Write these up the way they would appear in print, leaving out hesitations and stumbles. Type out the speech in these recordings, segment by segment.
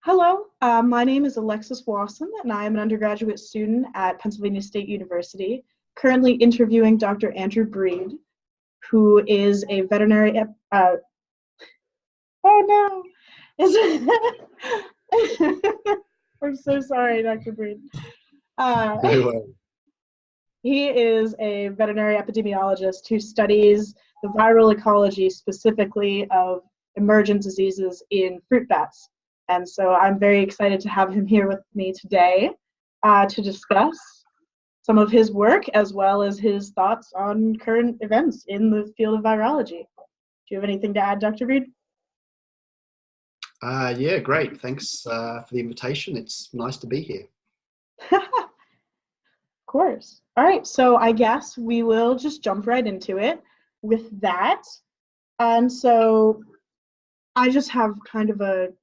Hello, my name is Alexis Wasson, and I am an undergraduate student at Pennsylvania State University, currently interviewing Dr. Andrew Breed, who is a veterinary. Oh no! I'm so sorry, Dr. Breed. Uh, No way. he is a veterinary epidemiologist who studies the viral ecology specifically of emergent diseases in fruit bats. And so I'm very excited to have him here with me today to discuss some of his work as well as his thoughts on current events in the field of virology. Do you have anything to add, Dr. Reed? Yeah, great. Thanks for the invitation. It's nice to be here. Of course. All right, so I guess we will just jump right into it with that. And so I just have kind of a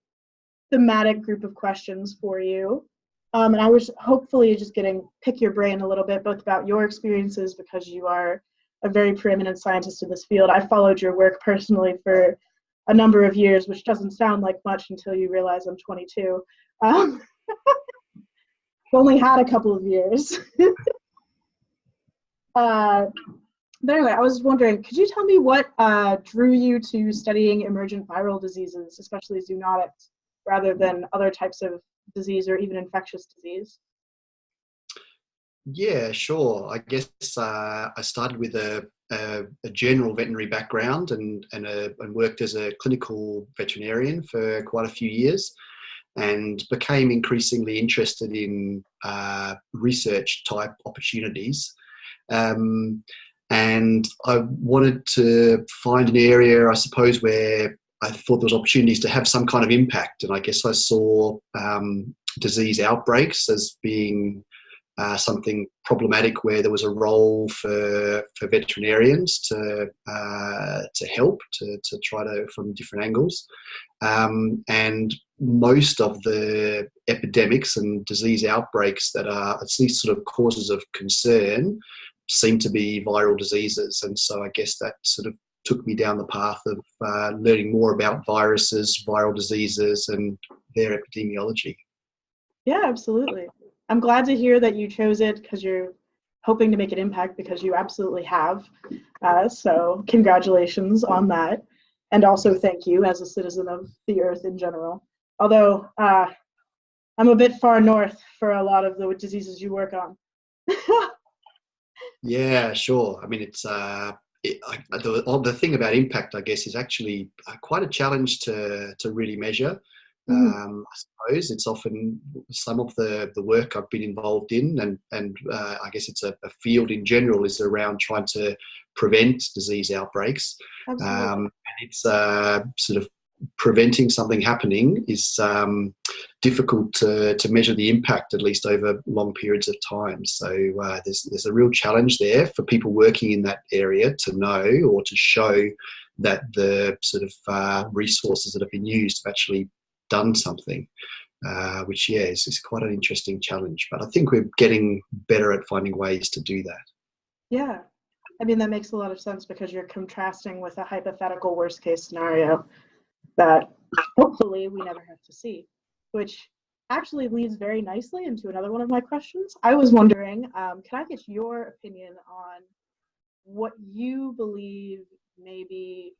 thematic group of questions for you. And I was hopefully just pick your brain a little bit, both about your experiences because you are a very preeminent scientist in this field. I followed your work personally for a number of years, which doesn't sound like much until you realize I'm 22. I've only had a couple of years. But anyway, I was wondering, could you tell me what drew you to studying emergent viral diseases, especially zoonotics, rather than other types of disease or even infectious disease? Yeah, sure. I guess I started with a general veterinary background and worked as a clinical veterinarian for quite a few years, and became increasingly interested in research type opportunities. And I wanted to find an area, I suppose, where I thought there was opportunities to have some kind of impact. And I guess I saw disease outbreaks as being something problematic, where there was a role for veterinarians to help to try to from different angles. And most of the epidemics and disease outbreaks that are at least sort of causes of concern seem to be viral diseases. And so I guess that sort of took me down the path of learning more about viruses, viral diseases, and their epidemiology. Yeah, absolutely. I'm glad to hear that you chose it because you're hoping to make an impact, because you absolutely have. So congratulations on that. And also thank you as a citizen of the earth in general. Although I'm a bit far north for a lot of the diseases you work on. Yeah, sure. I mean, the thing about impact, I guess, is actually quite a challenge to really measure. I suppose it's often some of the work I've been involved in, and I guess it's a field in general, is around trying to prevent disease outbreaks. And it's sort of preventing something happening is difficult to measure the impact, at least over long periods of time. So there's a real challenge there for people working in that area to know or to show that the sort of resources that have been used have actually done something, which is quite an interesting challenge. But I think we're getting better at finding ways to do that. Yeah, I mean, that makes a lot of sense because you're contrasting with a hypothetical worst case scenario that hopefully we never have to see, which actually leads very nicely into another one of my questions. I was wondering, can I get your opinion on what you believe maybe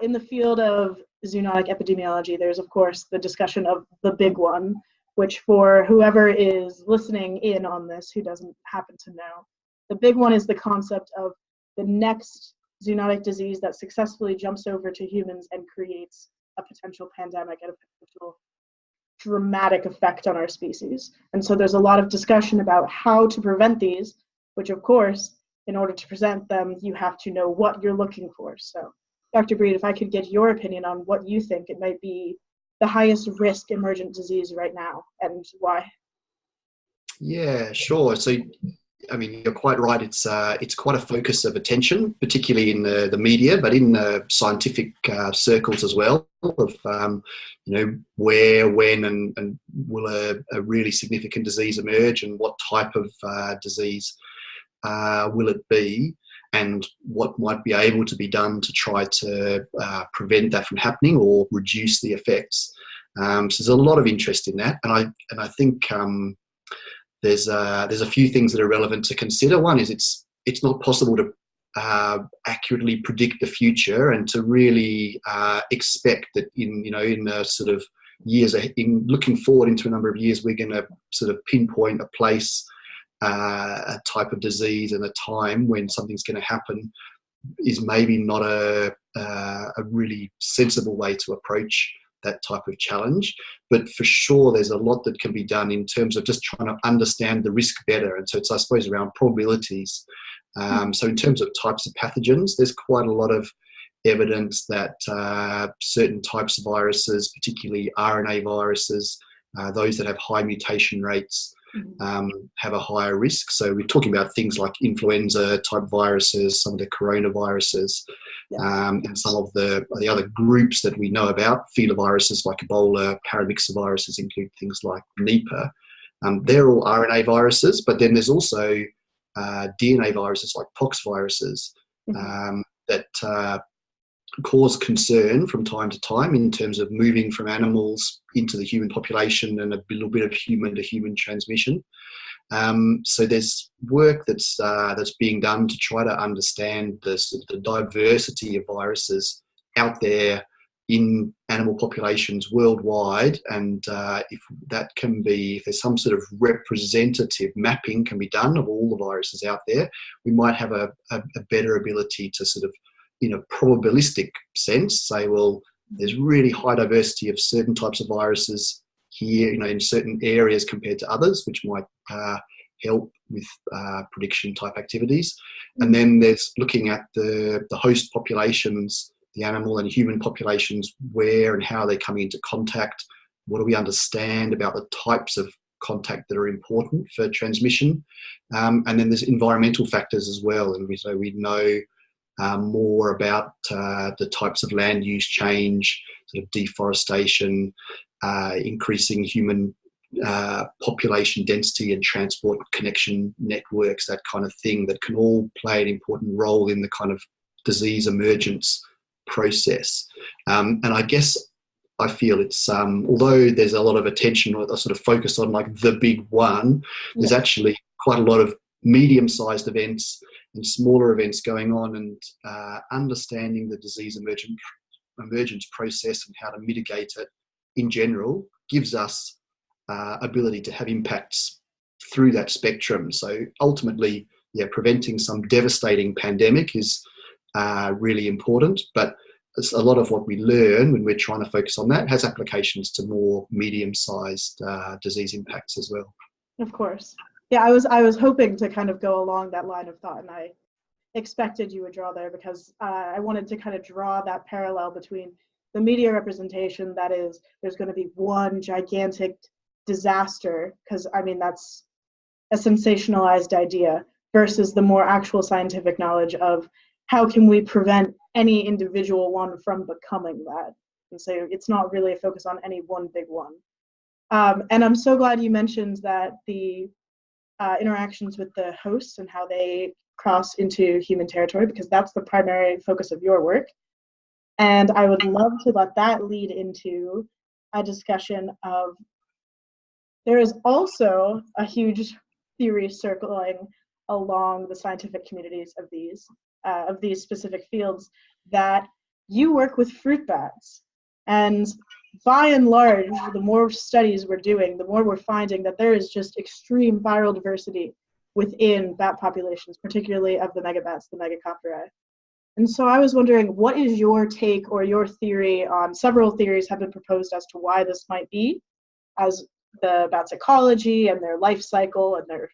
in the field of zoonotic epidemiology? There's, of course, the discussion of the big one, which for whoever is listening in on this who doesn't happen to know, the big one is the concept of the next zoonotic disease that successfully jumps over to humans and creates a potential pandemic and a potential dramatic effect on our species. And so there's a lot of discussion about how to prevent these, which of course, in order to present them, you have to know what you're looking for. So Dr. Breed, if I could get your opinion on what you think it might be the highest risk emergent disease right now and why. Yeah, sure. So, I mean, you're quite right. It's quite a focus of attention, particularly in the media, but in scientific circles as well. Of where, when, and will a really significant disease emerge, and what type of disease will it be, and what might be able to be done to try to prevent that from happening or reduce the effects. So there's a lot of interest in that, and I think there's a few things that are relevant to consider. One is it's not possible to accurately predict the future and to really expect that in the sort of years ahead, in looking forward into a number of years, we're going to sort of pinpoint a place, a type of disease, and a time when something's going to happen is maybe not a really sensible way to approach that type of challenge. But for sure, there's a lot that can be done in terms of just trying to understand the risk better. And so it's, I suppose, around probabilities. So in terms of types of pathogens, there's quite a lot of evidence that certain types of viruses, particularly RNA viruses, those that have high mutation rates, have a higher risk. So we're talking about things like influenza type viruses, some of the coronaviruses, and some of the other groups that we know about, filoviruses like Ebola, paramyxoviruses include things like Nipah. They're all RNA viruses, but then there's also DNA viruses like pox viruses that cause concern from time to time in terms of moving from animals into the human population and a little bit of human-to-human transmission. So there's work that's being done to try to understand the diversity of viruses out there in animal populations worldwide, and if there's some sort of representative mapping can be done of all the viruses out there, we might have a better ability to sort of, in a probabilistic sense, say, well, there's really high diversity of certain types of viruses here, in certain areas compared to others, which might help with prediction type activities. And then there's looking at the host populations, the animal and human populations, where and how they're coming into contact. What do we understand about the types of contact that are important for transmission? And then there's environmental factors as well. And we know more about the types of land use change, sort of deforestation, increasing human population density and transport connection networks, that kind of thing, that can all play an important role in the kind of disease emergence process. And I guess I feel it's, although there's a lot of attention or sort of focus on like the big one, there's actually quite a lot of medium-sized events and smaller events going on, and understanding the disease emergence process and how to mitigate it in general gives us ability to have impacts through that spectrum. So ultimately, preventing some devastating pandemic is really important, but a lot of what we learn when we're trying to focus on that has applications to more medium-sized disease impacts as well. Of course. Yeah, I was hoping to kind of go along that line of thought, and I expected you would draw there, because I wanted to kind of draw that parallel between the media representation, that is, there's going to be one gigantic disaster, because I mean that's a sensationalized idea, versus the more actual scientific knowledge of how can we prevent any individual one from becoming that. And so it's not really a focus on any one big one. And I'm so glad you mentioned that the interactions with the hosts and how they cross into human territory, because that's the primary focus of your work. And I would love to let that lead into a discussion of, there is also a huge theory circling along the scientific communities of these specific fields, that you work with fruit bats. And by and large, the more studies we're doing, the more we're finding that there is just extreme viral diversity within bat populations, particularly of the megabats, the Megacopteri. And so I was wondering, what is your take or your theory on, several theories have been proposed as to why this might be, as the bat's ecology and their life cycle and their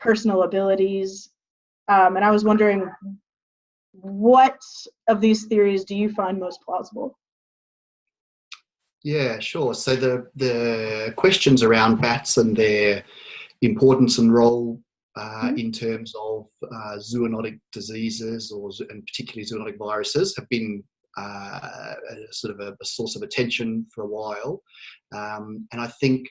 personal abilities. And I was wondering, what of these theories do you find most plausible? Yeah, sure. So the questions around bats and their importance and role in terms of zoonotic diseases, and particularly zoonotic viruses, have been sort of a source of attention for a while. And I think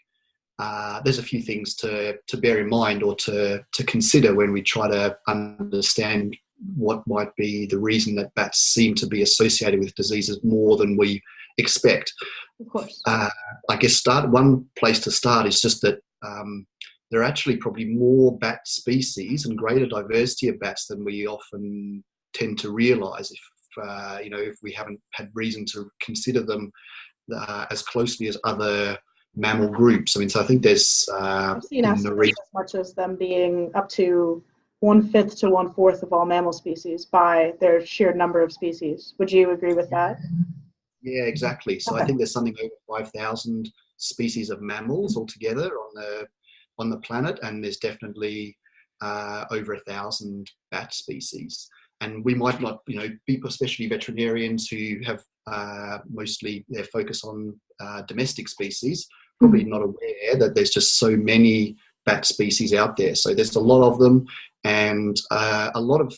there's a few things to bear in mind or to consider when we try to understand what might be the reason that bats seem to be associated with diseases more than we expect. Of course. I guess one place to start is just that there are actually probably more bat species and greater diversity of bats than we often tend to realise if we haven't had reason to consider them as closely as other mammal groups. I mean, so I think there's I've seen estimates as much as them being up to 1/5 to 1/4 of all mammal species by their sheer number of species. Would you agree with that? Yeah, exactly. So Okay. I think there's something over 5,000 species of mammals altogether on the planet, and there's definitely over 1,000 bat species. And we might not, people, especially veterinarians who have mostly their focus on domestic species, probably not aware that there's just so many bat species out there. So there's a lot of them, and a lot of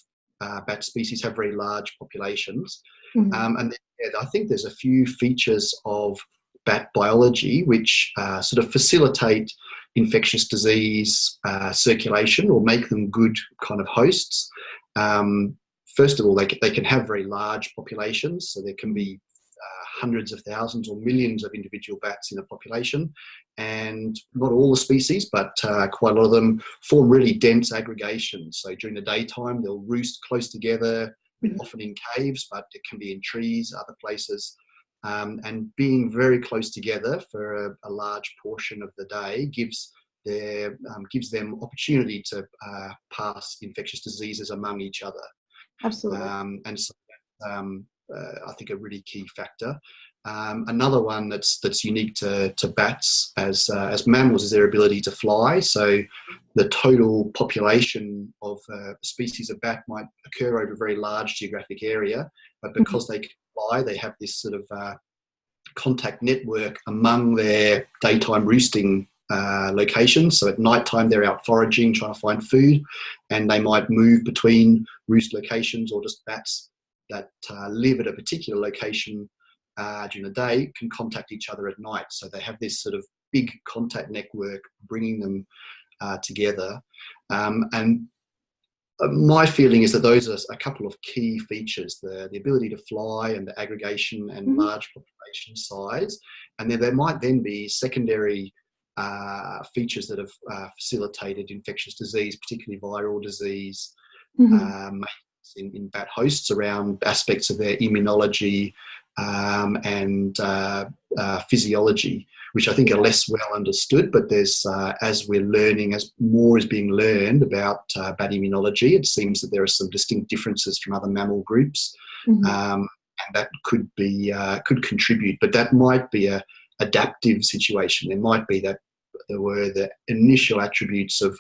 bat species have very large populations. And I think there's a few features of bat biology which sort of facilitate infectious disease circulation or make them good kind of hosts. First of all, they can have very large populations, so there can be hundreds of thousands or millions of individual bats in a population, and not all the species, but quite a lot of them form really dense aggregations. So during the daytime, they'll roost close together, often in caves, but it can be in trees, other places. And being very close together for a large portion of the day gives them opportunity to pass infectious diseases among each other. Absolutely. And so I think a really key factor. Another one that's unique to bats as mammals is their ability to fly. So the total population of species of bat might occur over a very large geographic area, but because they can fly, they have this sort of contact network among their daytime roosting locations. So at nighttime, they're out foraging, trying to find food, and they might move between roost locations, or just bats that live at a particular location during the day can contact each other at night. So they have this sort of big contact network bringing them together. And my feeling is that those are a couple of key features, the ability to fly and the aggregation and large population size. And then there might then be secondary features that have facilitated infectious disease, particularly viral disease, in bat hosts, around aspects of their immunology and physiology, which I think are less well understood. But there's, as we're learning, as more is being learned about bat immunology, it seems that there are some distinct differences from other mammal groups, and that could contribute. But that might be a adaptive situation. There might be that there were the initial attributes of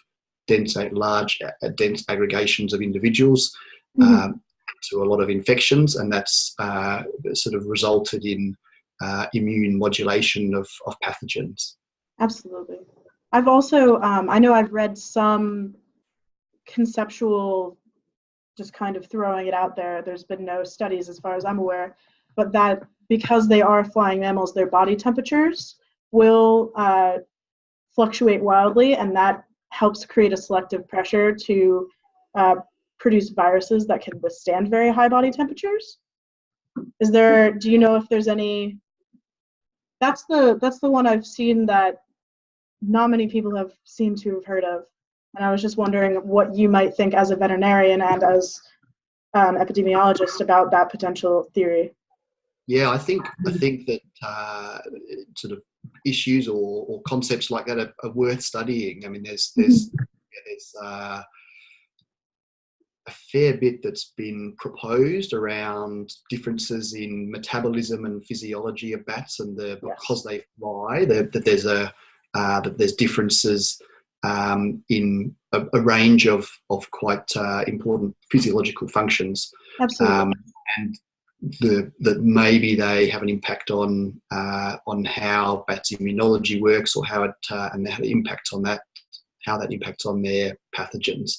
dense aggregations of individuals to a lot of infections, and that's sort of resulted in immune modulation of pathogens. Absolutely. I've also, I know I've read some conceptual, just kind of throwing it out there. There's been no studies as far as I'm aware, but that because they are flying mammals, their body temperatures will fluctuate wildly, and that helps create a selective pressure to produce viruses that can withstand very high body temperatures. Do you know if there's any? That's the one I've seen that not many people have seemed to have heard of, and I was just wondering what you might think as a veterinarian and as epidemiologist about that potential theory. Yeah, I think that sort of issues or concepts like that are worth studying. I mean, there's a fair bit that's been proposed around differences in metabolism and physiology of bats, and because they fly, that there's differences in a range of quite important physiological functions. Absolutely. And that maybe they have an impact on how bats' immunology works, or how that impacts on their pathogens.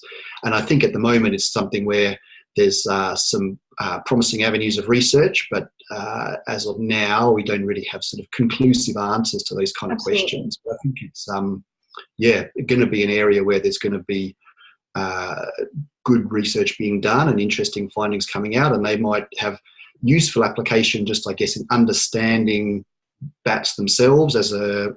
And I think at the moment it's something where there's some promising avenues of research, but as of now we don't really have sort of conclusive answers to those kind of questions. But I think it's going to be an area where there's going to be good research being done and interesting findings coming out, and they might have useful application, just I guess, in understanding bats themselves as a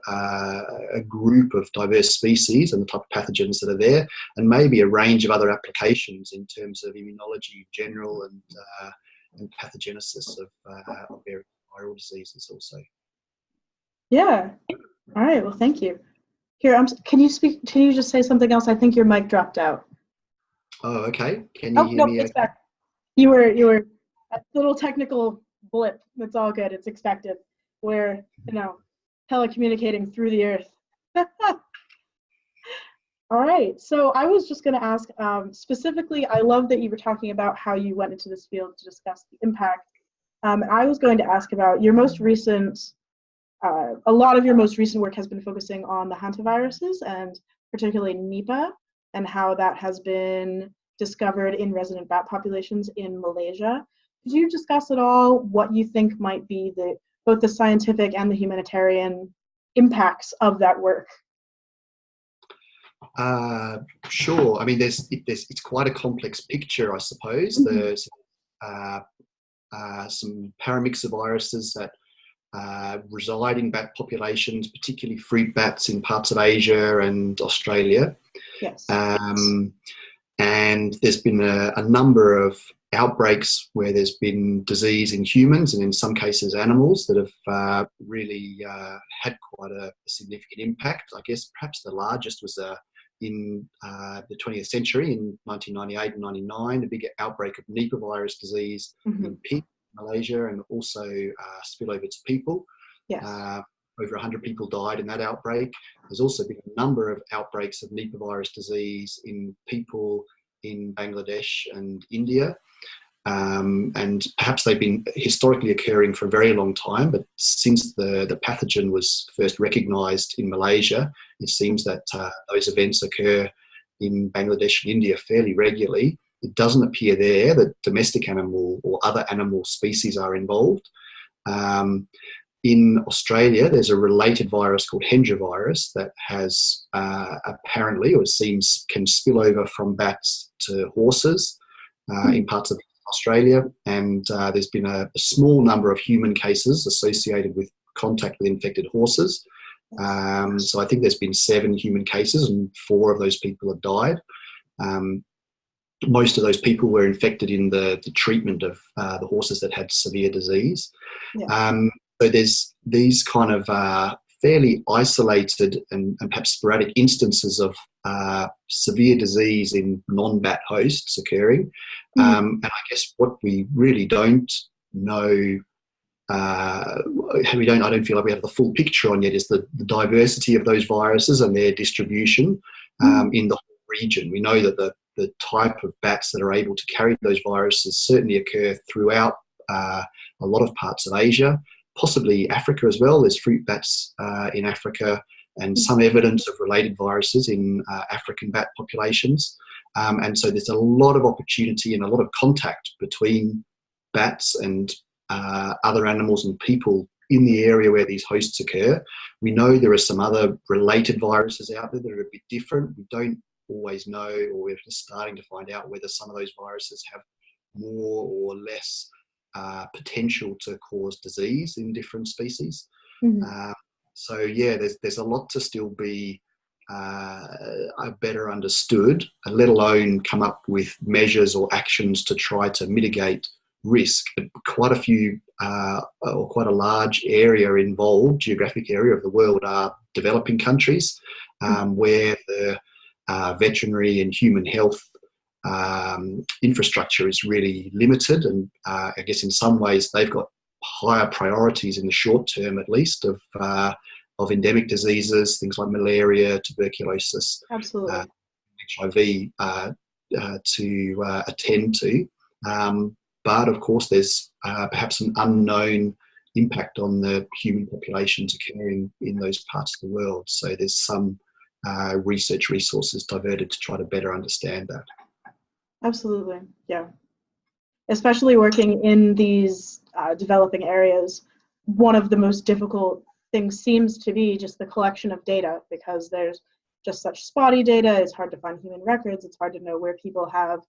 group of diverse species and the type of pathogens that are there, and maybe a range of other applications in terms of immunology in general and pathogenesis of various viral diseases also. Yeah. All right. Well, thank you. Here, can you speak? Can you just say something else? I think your mic dropped out. Oh, okay. Can you hear no, me? it's back. You were a little technical blip. It's all good. It's expected. We're telecommunicating through the earth. All right. So I was just going to ask specifically. I love that you were talking about how you went into this field to discuss the impact. I was going to ask about your most recent. A lot of your most recent work has been focusing on the hantaviruses and particularly Nipah and how that has been discovered in resident bat populations in Malaysia. Could you discuss at all what you think might be both the scientific and the humanitarian impacts of that work? Sure. I mean, it's quite a complex picture, I suppose. Mm-hmm. There's some paramyxoviruses that reside in bat populations, particularly fruit bats in parts of Asia and Australia. Yes. And there's been a number of outbreaks where there's been disease in humans and in some cases animals that have really had quite a significant impact. I guess perhaps the largest was in the 20th century in 1998 and 99, a big outbreak of Nipah virus disease in pigs, Malaysia, and also spillover to people. Yes. Over 100 people died in that outbreak. There's also been a number of outbreaks of Nipah virus disease in people in Bangladesh and India. And perhaps they've been historically occurring for a very long time, but since the pathogen was first recognised in Malaysia, it seems that those events occur in Bangladesh and India fairly regularly. It doesn't appear there that domestic animal or other animal species are involved. In Australia, there's a related virus called Hendra virus that has apparently, or it seems, can spill over from bats to horses in parts of Australia. And there's been a small number of human cases associated with contact with infected horses. So I think there's been 7 human cases and 4 of those people have died. Most of those people were infected in the treatment of the horses that had severe disease. Yeah. So there's these kind of fairly isolated and perhaps sporadic instances of severe disease in non-bat hosts occurring. And I guess what we really don't know, I don't feel like we have the full picture on yet, is the diversity of those viruses and their distribution in the whole region. We know that the type of bats that are able to carry those viruses certainly occur throughout a lot of parts of Asia, possibly Africa as well. There's fruit bats in Africa and some evidence of related viruses in African bat populations. And so there's a lot of opportunity and a lot of contact between bats and other animals and people in the area where these hosts occur. We know there are some other related viruses out there that are a bit different. We don't always know, or we're just starting to find out whether some of those viruses have more or less potential to cause disease in different species. So yeah, there's a lot to still be better understood, let alone come up with measures or actions to try to mitigate risk. Quite a few, or quite a large area involved, geographic area of the world, are developing countries where the veterinary and human health infrastructure is really limited, and I guess in some ways they've got higher priorities in the short term, at least, of endemic diseases, things like malaria, tuberculosis, absolutely, HIV to attend to. But of course, there's perhaps an unknown impact on the human populations occurring in those parts of the world. So there's some research resources diverted to try to better understand that. Absolutely, yeah. Especially working in these developing areas, one of the most difficult things seems to be just the collection of data, because there's just such spotty data. It's hard to find human records. It's hard to know where people have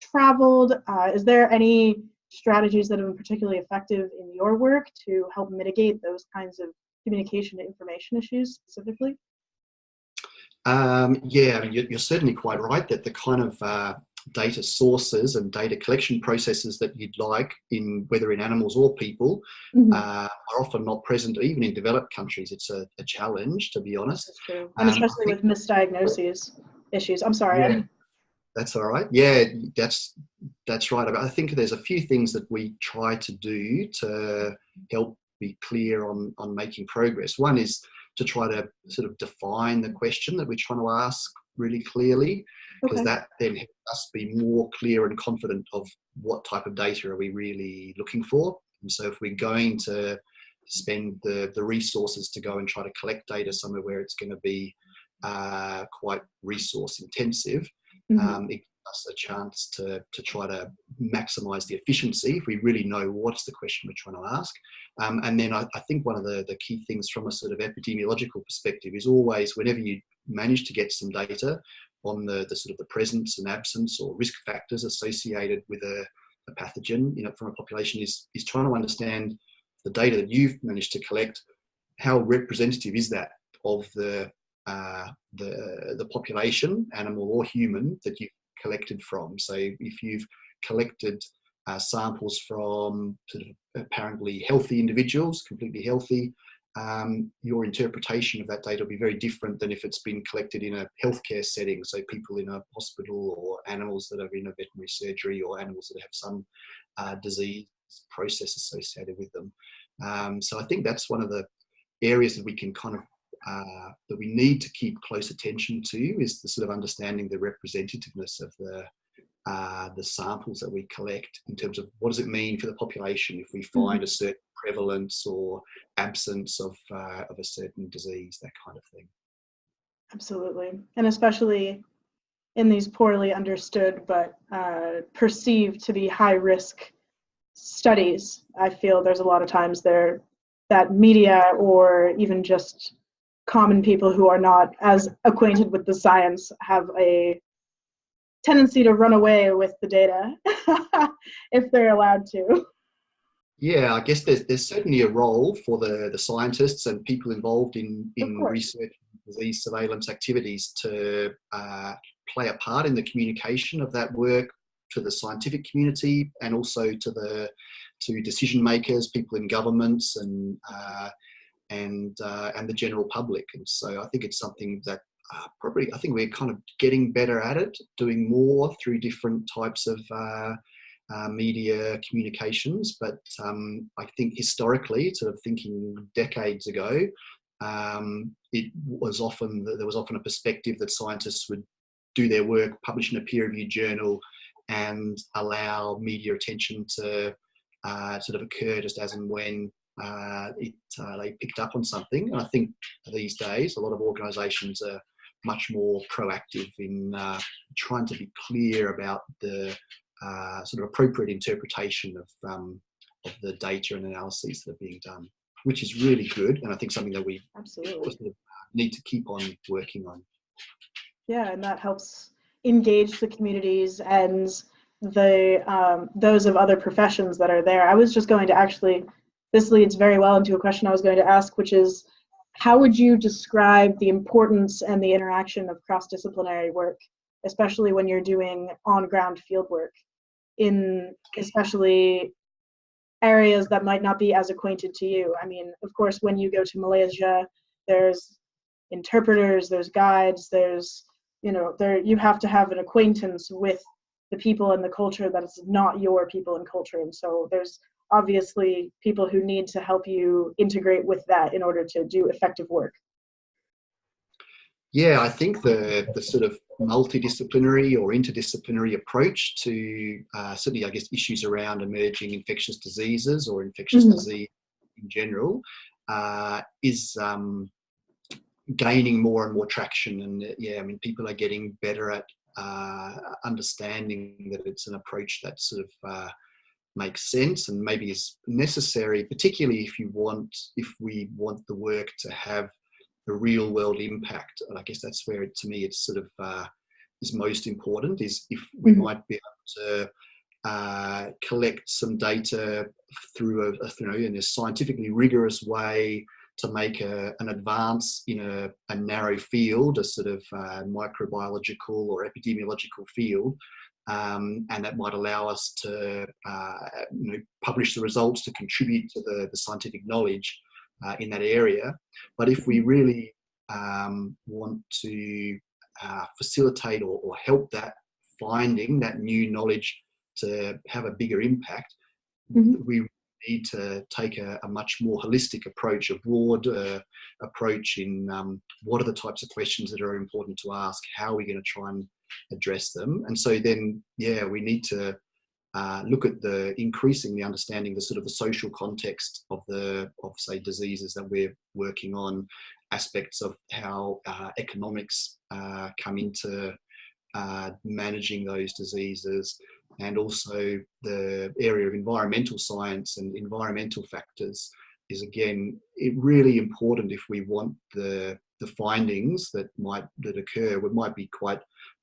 traveled. Is there any strategies that have been particularly effective in your work to help mitigate those kinds of communication to information issues specifically? Yeah, I mean, you're certainly quite right that the kind of data sources and data collection processes that you'd like, in whether in animals or people, are often not present even in developed countries. It's a challenge, to be honest. That's true. And especially with misdiagnoses issues. I'm sorry. Yeah, that's all right. Yeah, that's right. I think there's a few things that we try to do to help be clear on making progress. One is to try to sort of define the question that we're trying to ask really clearly, because that then helps us be more clear and confident of what type of data are we really looking for. And so if we're going to spend the resources to go and try to collect data somewhere where it's going to be quite resource intensive, it gives us a chance to try to maximize the efficiency if we really know what's the question we're trying to ask. And then I think one of the key things from a sort of epidemiological perspective is always, whenever you manage to get some data on the sort of the presence and absence or risk factors associated with a pathogen, from a population, is trying to understand the data that you've managed to collect. How representative is that of the population, animal or human, that you've collected from? So if you've collected samples from sort of apparently healthy individuals, completely healthy, your interpretation of that data will be very different than if it's been collected in a healthcare setting, so people in a hospital, or animals that are in a veterinary surgery, or animals that have some disease process associated with them. So I think that's one of the areas that we can kind of that we need to keep close attention to, is the sort of understanding the representativeness of the samples that we collect, in terms of what does it mean for the population if we find a certain prevalence or absence of a certain disease, that kind of thing. Absolutely. And especially in these poorly understood but perceived to be high risk studies, I feel there's a lot of times that media, or even just common people who are not as acquainted with the science, have a tendency to run away with the data if they're allowed to. Yeah, I guess there's certainly a role for the scientists and people involved in research and disease surveillance activities to play a part in the communication of that work to the scientific community, and also to decision makers, people in governments, and the general public. And so I think it's something that I think we're kind of getting better at it, doing more through different types of media communications. But I think historically, sort of thinking decades ago, there was often a perspective that scientists would do their work, publish in a peer-reviewed journal, and allow media attention to sort of occur just as and when they picked up on something. And I think these days a lot of organisations are much more proactive in trying to be clear about the sort of appropriate interpretation of the data and analyses that are being done, which is really good, and I think something that we absolutely need to keep on working on. Yeah, and that helps engage the communities and those of other professions that are there. I was just going to actually, this leads very well into a question I was going to ask, which is, how would you describe the importance and the interaction of cross-disciplinary work, especially when you're doing on-ground field work, in especially areas that might not be as acquainted to you? I mean, of course, when you go to Malaysia, there's interpreters, there's guides, there's, you have to have an acquaintance with the people and the culture that is not your people and culture. And so there's obviously people who need to help you integrate with that in order to do effective work. Yeah, I think the sort of multidisciplinary or interdisciplinary approach to certainly, I guess, issues around emerging infectious diseases or infectious disease in general is gaining more and more traction. And yeah, I mean, people are getting better at understanding that it's an approach that sort of makes sense and maybe is necessary, particularly if we want the work to have a real world impact. And I guess that's where, to me, it's sort of is most important, is if we might be able to collect some data through in a scientifically rigorous way to make an advance in a narrow field, a sort of microbiological or epidemiological field, and that might allow us to publish the results to contribute to the scientific knowledge in that area. But if we really want to facilitate or help that finding, that new knowledge to have a bigger impact, we need to take a much more holistic approach, a broad approach in what are the types of questions that are important to ask, how are we going to try and address them. And so then, we need to look at increasingly understanding the sort of the social context of say diseases that we're working on, aspects of how economics come into managing those diseases, and also the area of environmental science and environmental factors is again really important if we want the findings that occur. We might be quite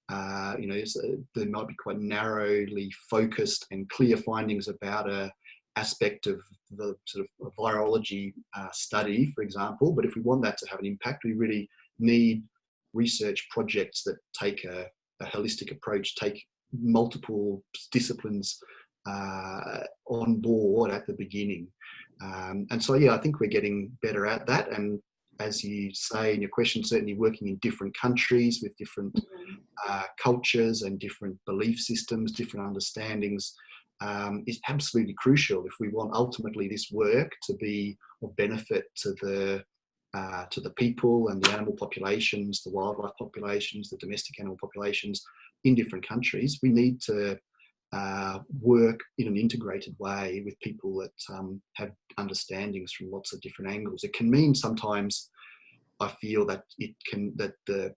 there might be quite narrowly focused and clear findings about a aspect of the sort of virology study, for example. But if we want that to have an impact, we really need research projects that take a holistic approach, take multiple disciplines on board at the beginning. And so, I think we're getting better at that. And as you say in your question, certainly working in different countries with different cultures and different belief systems, different understandings, is absolutely crucial if we want ultimately this work to be of benefit to the people and the animal populations, the wildlife populations, the domestic animal populations in different countries. We need to work in an integrated way with people that have understandings from lots of different angles. It can mean sometimes, I feel that the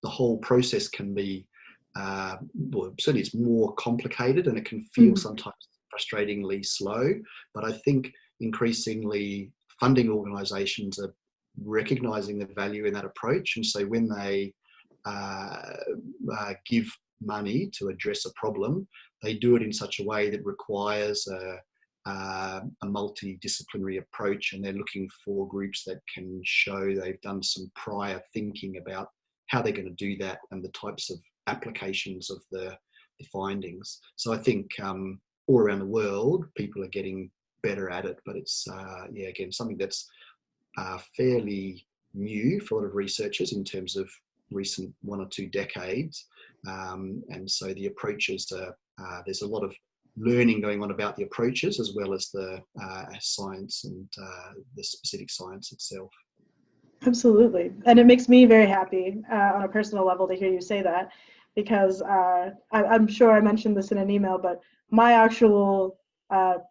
whole process can be, certainly it's more complicated and it can feel sometimes frustratingly slow. But I think increasingly funding organisations are recognising the value in that approach, and so when they give money to address a problem, they do it in such a way that requires a multidisciplinary approach, and they're looking for groups that can show they've done some prior thinking about how they're going to do that and the types of applications of the findings. So I think all around the world people are getting better at it, but it's again something that's fairly new for a lot of researchers in terms of recent 1 or 2 decades, and so the approaches there's a lot of learning going on about the approaches as well as the science and the specific science itself. Absolutely. And it makes me very happy on a personal level to hear you say that, because I'm sure I mentioned this in an email, but my actual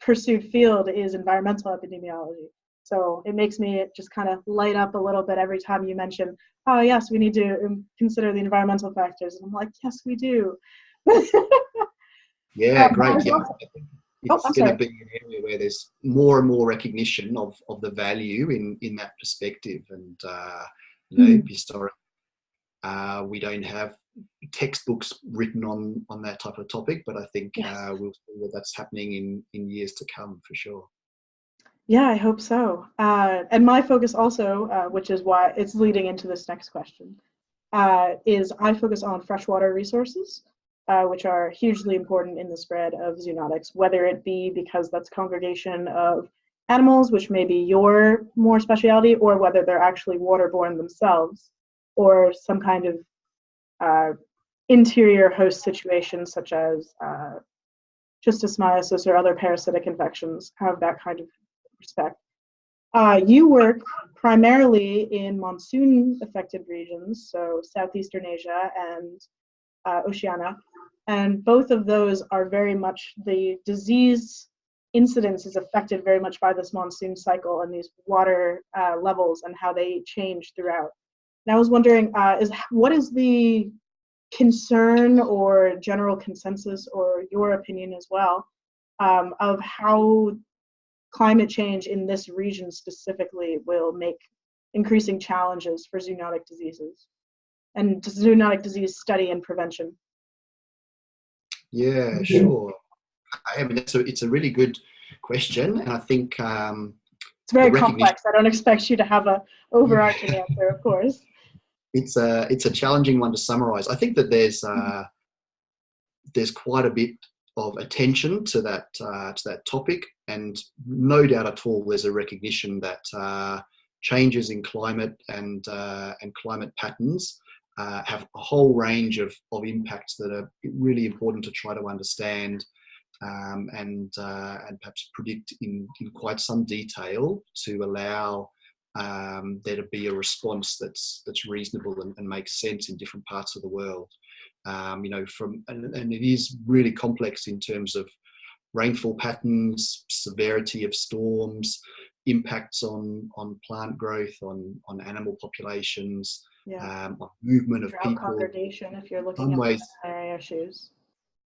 pursued field is environmental epidemiology. So it makes me just kind of light up a little bit every time you mention, oh yes, we need to consider the environmental factors. And I'm like, yes, we do. Yeah, great. Yeah. It's going to be an area where there's more and more recognition of the value in that perspective. And, historically, we don't have textbooks written on that type of topic, but I think we'll see that that's happening in years to come for sure. Yeah, I hope so. And my focus also, which is why it's leading into this next question, is I focus on freshwater resources, which are hugely important in the spread of zoonotics, whether it be because that's congregation of animals, which may be your more specialty, or whether they're actually waterborne themselves, or some kind of interior host situation, such as schistosomiasis or other parasitic infections, have that kind of respect. You work primarily in monsoon-affected regions, so Southeastern Asia and Oceania, and both of those are very much, the disease incidence is affected very much by this monsoon cycle and these water levels and how they change throughout. And I was wondering, what is the concern or general consensus, or your opinion as well, of how climate change in this region specifically will make increasing challenges for zoonotic diseases and zoonotic disease study and prevention? Yeah, sure. I mean, it's a really good question, and I think It's the very recognition. complex. I don't expect you to have a overarching answer, of course. It's a challenging one to summarize. I think that there's quite a bit of attention to that topic, and no doubt at all there's a recognition that changes in climate and climate patterns have a whole range of impacts that are really important to try to understand and perhaps predict in quite some detail to allow there to be a response that's reasonable and makes sense in different parts of the world. You know, and it is really complex in terms of rainfall patterns, severity of storms, impacts on plant growth, on animal populations, Yeah. on movement of Drought people. congregation, if you're In looking some at the ways, area issues.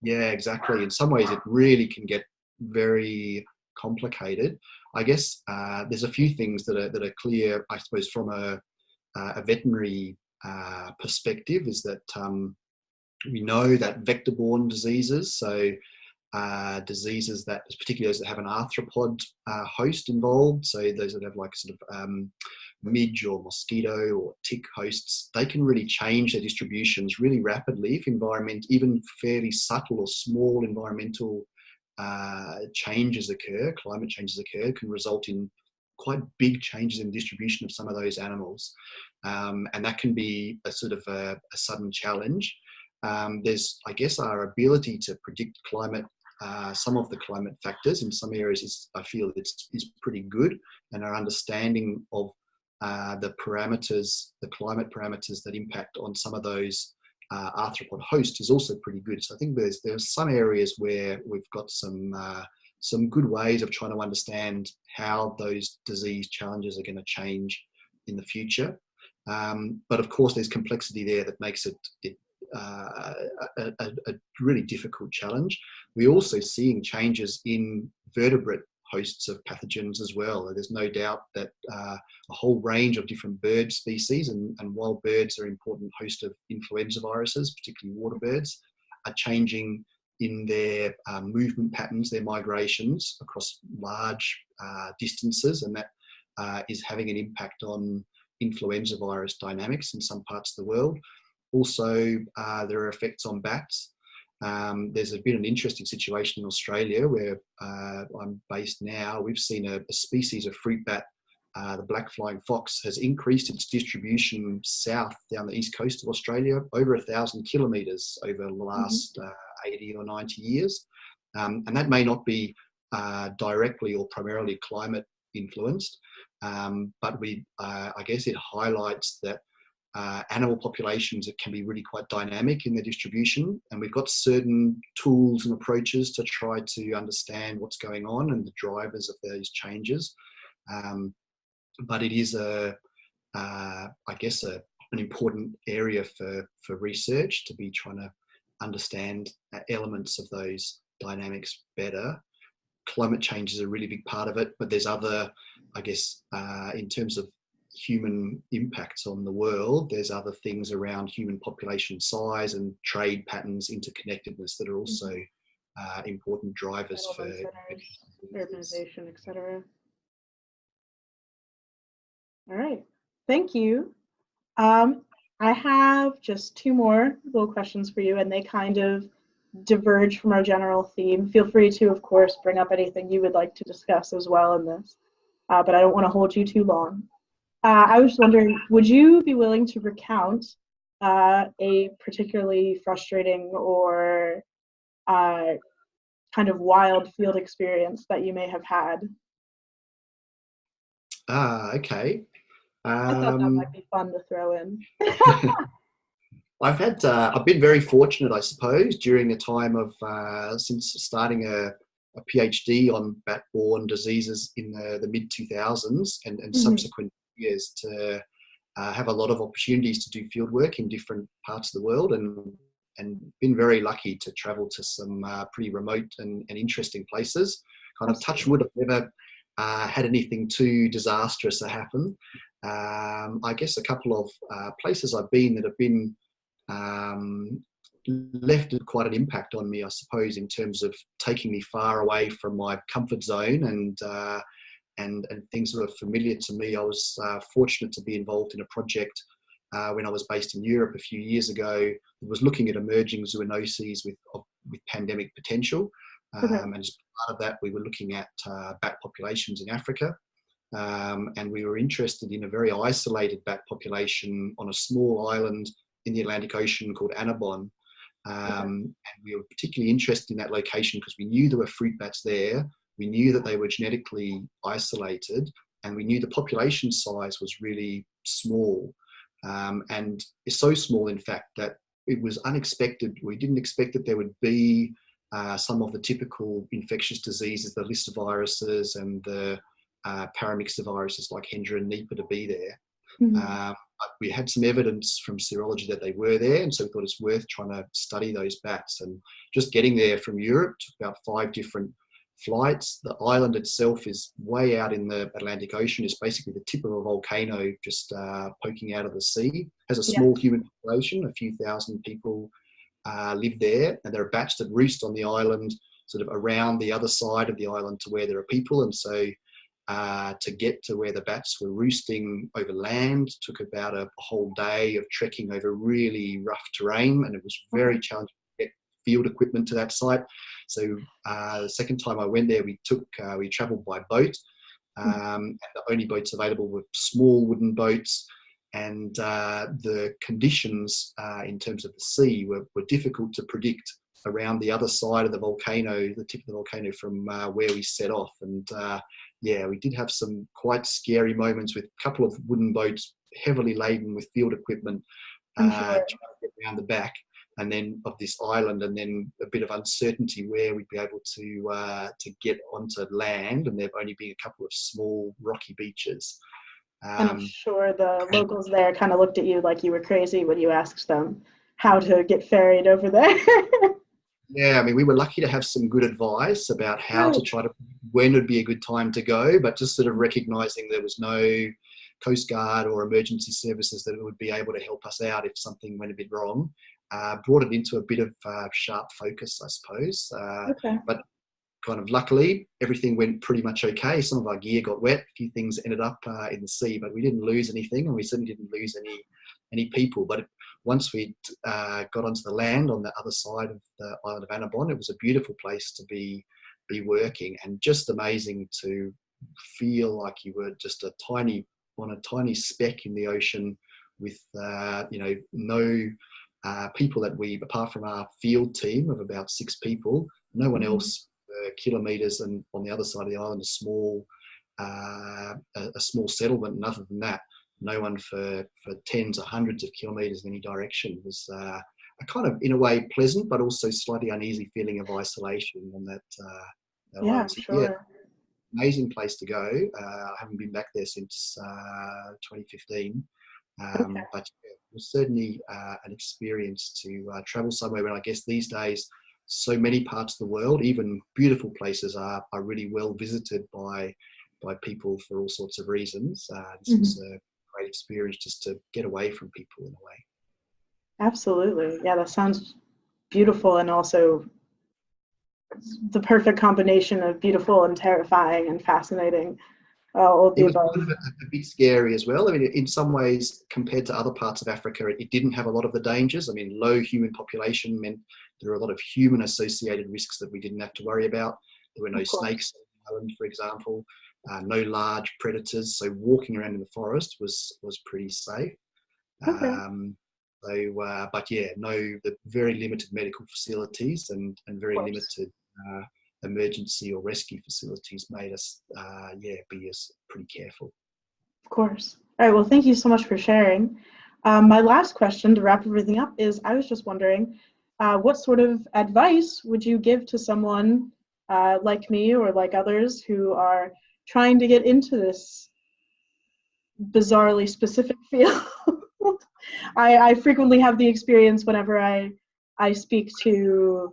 yeah, exactly. In some ways, it really can get very complicated. I guess there's a few things that are clear, I suppose, from a veterinary perspective, is that we know that vector-borne diseases, so diseases that, particularly those that have an arthropod host involved, so those that have like sort of midge or mosquito or tick hosts, they can really change their distributions really rapidly if even fairly subtle or small environmental changes occur, climate changes occur, can result in quite big changes in distribution of some of those animals. And that can be a sort of a sudden challenge. There's, I guess, our ability to predict climate, some of the climate factors in some areas I feel is pretty good, and our understanding of the climate parameters that impact on some of those arthropod hosts is also pretty good. So I think there's some areas where we've got some good ways of trying to understand how those disease challenges are going to change in the future. But of course, there's complexity there that makes it a really difficult challenge. We're also seeing changes in vertebrate hosts of pathogens as well. There's no doubt that a whole range of different bird species, and wild birds are an important host of influenza viruses, particularly water birds, are changing in their movement patterns, their migrations across large distances, and that is having an impact on influenza virus dynamics in some parts of the world. Also, there are effects on bats. There's been an interesting situation in Australia where I'm based now. We've seen a species of fruit bat, the black flying fox, has increased its distribution south down the east coast of Australia over 1,000 kilometres over the last 80 or 90 years. And that may not be directly or primarily climate influenced, but I guess it highlights that animal populations that can be really quite dynamic in their distribution, and we've got certain tools and approaches to try to understand what's going on and the drivers of those changes. But it is I guess an important area for research to be trying to understand elements of those dynamics better. Climate change is a really big part of it, but there's other, I guess, in terms of human impacts on the world, there's other things around human population size and trade patterns, interconnectedness, that are also important drivers for urbanization, etc. All right, thank you. I have just two more little questions for you, and they kind of diverge from our general theme. Feel free to, of course, bring up anything you would like to discuss as well in this, but I don't want to hold you too long. I was wondering, would you be willing to recount a particularly frustrating or kind of wild field experience that you may have had? Okay. I thought that might be fun to throw in. I've been very fortunate, I suppose, during the time of since starting a PhD on bat-borne diseases in the mid-2000s and subsequent years, to have a lot of opportunities to do field work in different parts of the world, and been very lucky to travel to some pretty remote and interesting places. Kind of touch wood, I've never had anything too disastrous happen. I guess a couple of places I've been that have been left quite an impact on me, I suppose, in terms of taking me far away from my comfort zone and things that were familiar to me. I was fortunate to be involved in a project when I was based in Europe a few years ago. It was looking at emerging zoonoses with pandemic potential. Okay. And as part of that, we were looking at bat populations in Africa. And we were interested in a very isolated bat population on a small island in the Atlantic Ocean called Annobon. And we were particularly interested in that location because we knew there were fruit bats there. We knew that they were genetically isolated, and we knew the population size was really small. And it's so small, in fact, that it was unexpected. We didn't expect that there would be some of the typical infectious diseases, the listoviruses and the paramyxoviruses like Hendra and Nipah to be there. Mm-hmm. We had some evidence from serology that they were there, and so we thought it's worth trying to study those bats. And just getting there from Europe took about 5 different flights. The island itself is way out in the Atlantic Ocean. It's basically the tip of a volcano just poking out of the sea. Has a small human population, a few thousand people live there, and there are bats that roost on the island, sort of around the other side of the island to where there are people. And so to get to where the bats were roosting over land took about a whole day of trekking over really rough terrain, and it was very challenging to get field equipment to that site. So the second time I went there, we travelled by boat, and the only boats available were small wooden boats, and the conditions in terms of the sea were difficult to predict around the other side of the volcano, the tip of the volcano from where we set off. And we did have some quite scary moments with a couple of wooden boats heavily laden with field equipment trying to get around the back and then of this island, and then a bit of uncertainty where we'd be able to get onto land, and there'd only be a couple of small rocky beaches. And I'm sure the locals there kind of looked at you like you were crazy when you asked them how to get ferried over there. Yeah, I mean, we were lucky to have some good advice about how to when would be a good time to go, but just sort of recognising there was no Coast Guard or emergency services that would be able to help us out if something went a bit wrong, brought it into a bit of sharp focus, I suppose. But kind of luckily, everything went pretty much okay. Some of our gear got wet, a few things ended up in the sea, but we didn't lose anything, and we certainly didn't lose any people. But once we got onto the land on the other side of the island of Annobon, it was a beautiful place to be working, and just amazing to feel like you were just a tiny speck in the ocean with no people that we, apart from our field team of about 6 people, no one else kilometres, and on the other side of the island a small settlement, and other than that no one for tens or hundreds of kilometres in any direction. It was a kind of, in a way, pleasant but also slightly uneasy feeling of isolation on that island. So, sure. Amazing place to go. I haven't been back there since 2015, but it was certainly an experience to travel somewhere when I guess these days so many parts of the world, even beautiful places, are really well visited by people for all sorts of reasons. This was a great experience just to get away from people in a way. Absolutely. Yeah, that sounds beautiful, and also the perfect combination of beautiful and terrifying and fascinating. All of the above. It was a bit scary as well. I mean, in some ways, compared to other parts of Africa, it didn't have a lot of the dangers. I mean, low human population meant there were a lot of human-associated risks that we didn't have to worry about. There were no snakes on the island, for example, no large predators. So walking around in the forest was pretty safe. The very limited medical facilities and very limited emergency or rescue facilities made us be pretty careful. Of course. All right, well, thank you so much for sharing. My last question to wrap everything up is, I was just wondering, what sort of advice would you give to someone like me or like others who are trying to get into this bizarrely specific field? I frequently have the experience whenever I speak to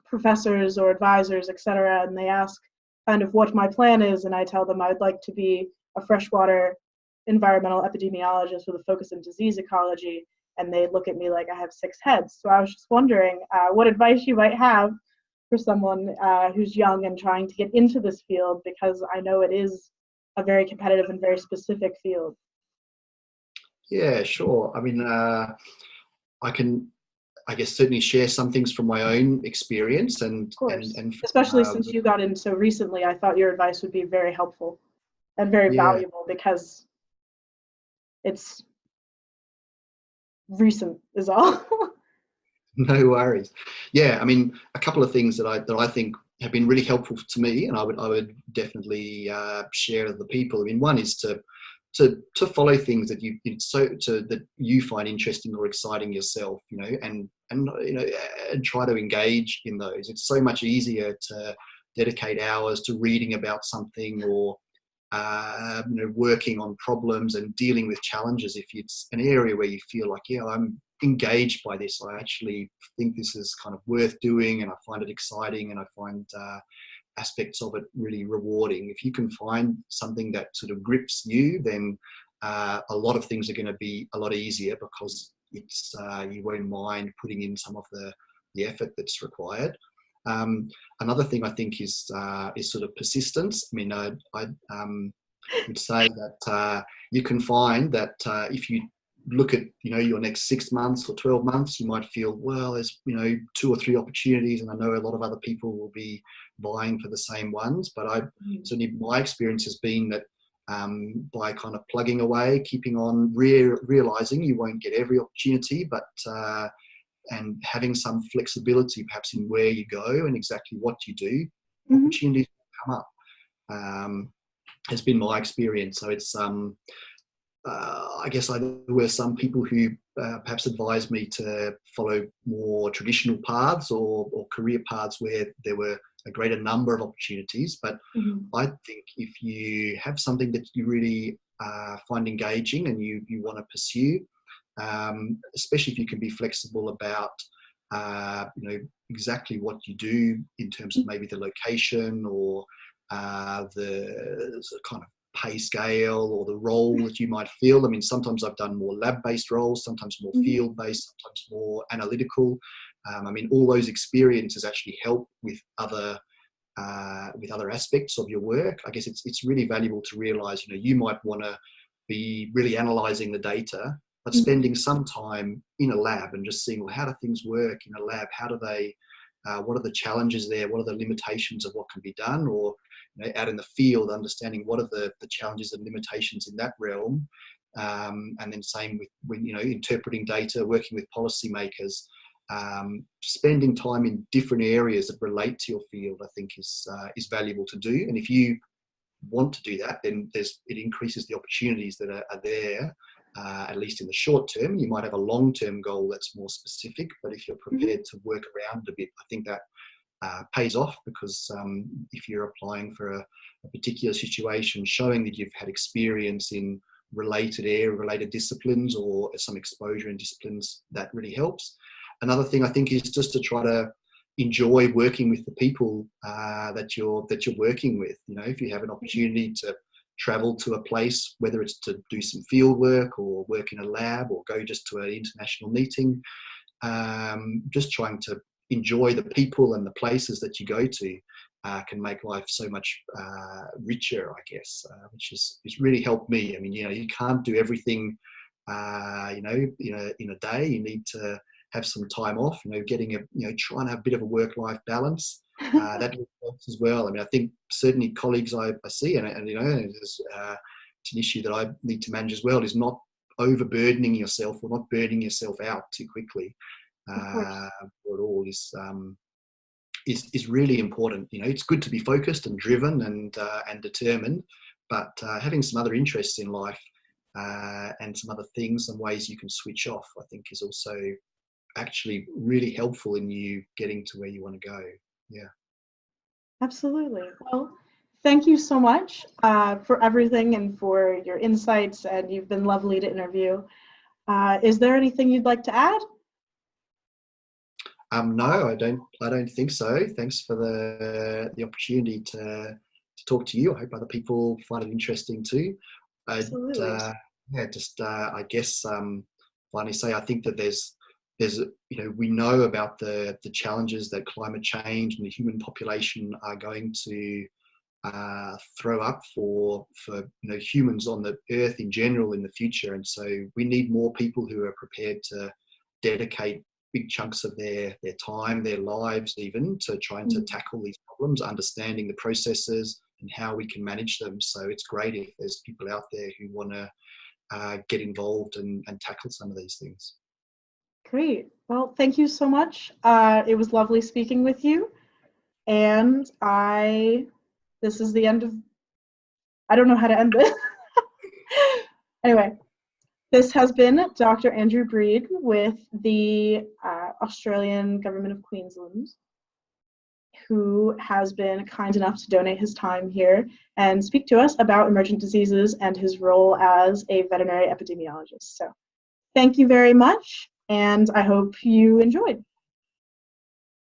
professors or advisors, etc., and they ask kind of what my plan is, and I tell them I'd like to be a freshwater environmental epidemiologist with a focus in disease ecology, and they look at me like I have 6 heads. So I was just wondering what advice you might have for someone who's young and trying to get into this field, because I know it is a very competitive and very specific field. Yeah, sure. I mean, I can, I guess, certainly share some things from my own experience and Of course, and especially since you got in so recently, I thought your advice would be very helpful and very yeah, valuable because it's recent is all. no worries. Yeah, I mean, a couple of things that I think have been really helpful to me, and I would definitely share with the people. I mean, one is to follow things that that you find interesting or exciting yourself, and and try to engage in those. It's so much easier to dedicate hours to reading about something or working on problems and dealing with challenges if it's an area where you feel like, yeah, I'm engaged by this. I actually think this is kind of worth doing, and I find it exciting, and I find aspects of it really rewarding. If you can find something that sort of grips you, then a lot of things are going to be a lot easier because it's you won't mind putting in some of the effort that's required. Another thing I think is sort of persistence. I mean, I would say that you can find that if you look at your next 6 months or 12 months, you might feel, well, there's 2 or 3 opportunities, and I know a lot of other people will be vying for the same ones. But certainly my experience has been that by kind of plugging away, keeping on, realizing you won't get every opportunity, but and having some flexibility perhaps in where you go and exactly what you do, opportunities will come up. Has been my experience. So it's I guess there were some people who perhaps advised me to follow more traditional paths or career paths where there were a greater number of opportunities. But I think if you have something that you really find engaging and you want to pursue, especially if you can be flexible about exactly what you do in terms of maybe the location or the kind of pay scale or the role that you might feel. I mean, sometimes I've done more lab-based roles, sometimes more field-based, sometimes more analytical. I mean, all those experiences actually help with other aspects of your work. I guess it's really valuable to realize, you might want to be really analyzing the data, but spending some time in a lab and just seeing, well, how do things work in a lab? How do they, what are the challenges there? What are the limitations of what can be done? Or out in the field, understanding what are the challenges and limitations in that realm. And then same with when, interpreting data, working with policymakers, spending time in different areas that relate to your field, I think is valuable to do. And if you want to do that, then it increases the opportunities that are there, at least in the short term. You might have a long-term goal that's more specific, but if you're prepared to work around it a bit, I think that pays off, because if you're applying for a particular situation, showing that you've had experience in related disciplines or some exposure in disciplines, that really helps. Another thing I think is just to try to enjoy working with the people that you're working with. If you have an opportunity to travel to a place, whether it's to do some field work or work in a lab or go just to an international meeting, just trying to enjoy the people and the places that you go to can make life so much richer, I guess, which is really helped me. I mean, you can't do everything, in a day. You need to have some time off, trying to have a bit of a work-life balance. That really helps as well. I mean, I think certainly colleagues I see, and it's an issue that I need to manage as well, is not overburdening yourself or not burning yourself out too quickly. For it all is really important. It's good to be focused and driven and determined, but having some other interests in life and some other things and ways you can switch off, I think, is also actually really helpful in you getting to where you want to go. Yeah. Absolutely. Well, thank you so much for everything and for your insights, and you've been lovely to interview. Is there anything you'd like to add? No, I don't think so. Thanks for the opportunity to talk to you. I hope other people find it interesting too. Absolutely. I guess finally say, I think that we know about the challenges that climate change and the human population are going to throw up for humans on the earth in general in the future. And so we need more people who are prepared to dedicate big chunks of their time, their lives even, to trying to tackle these problems, understanding the processes and how we can manage them. So it's great if there's people out there who want to get involved and tackle some of these things. Great. Well, thank you so much. It was lovely speaking with you. And this is the end of, I don't know how to end this. Anyway, this has been Dr. Andrew Breed with the Australian Government of Queensland, who has been kind enough to donate his time here and speak to us about emergent diseases and his role as a veterinary epidemiologist. So thank you very much, and I hope you enjoyed.